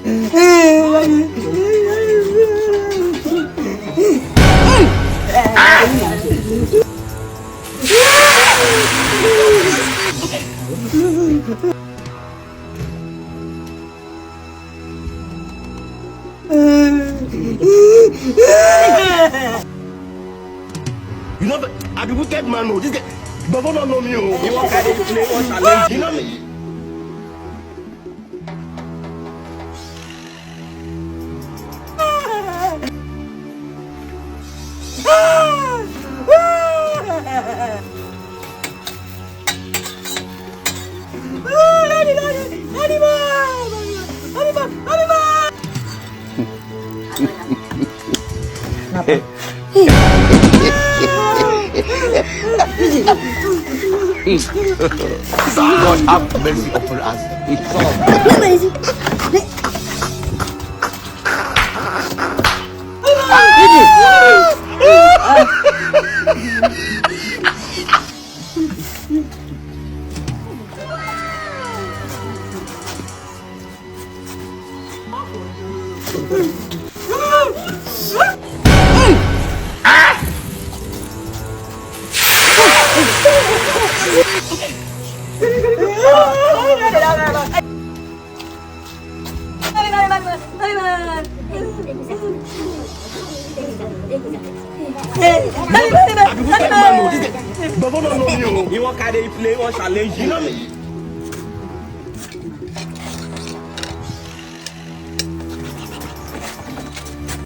You know, I be wicked man. Oh, this guy, Baba don't know me. Oh, you want to play one challenge? You know me. God have mercy upon us. Baba don't know me. You want to play one challenge? You know me.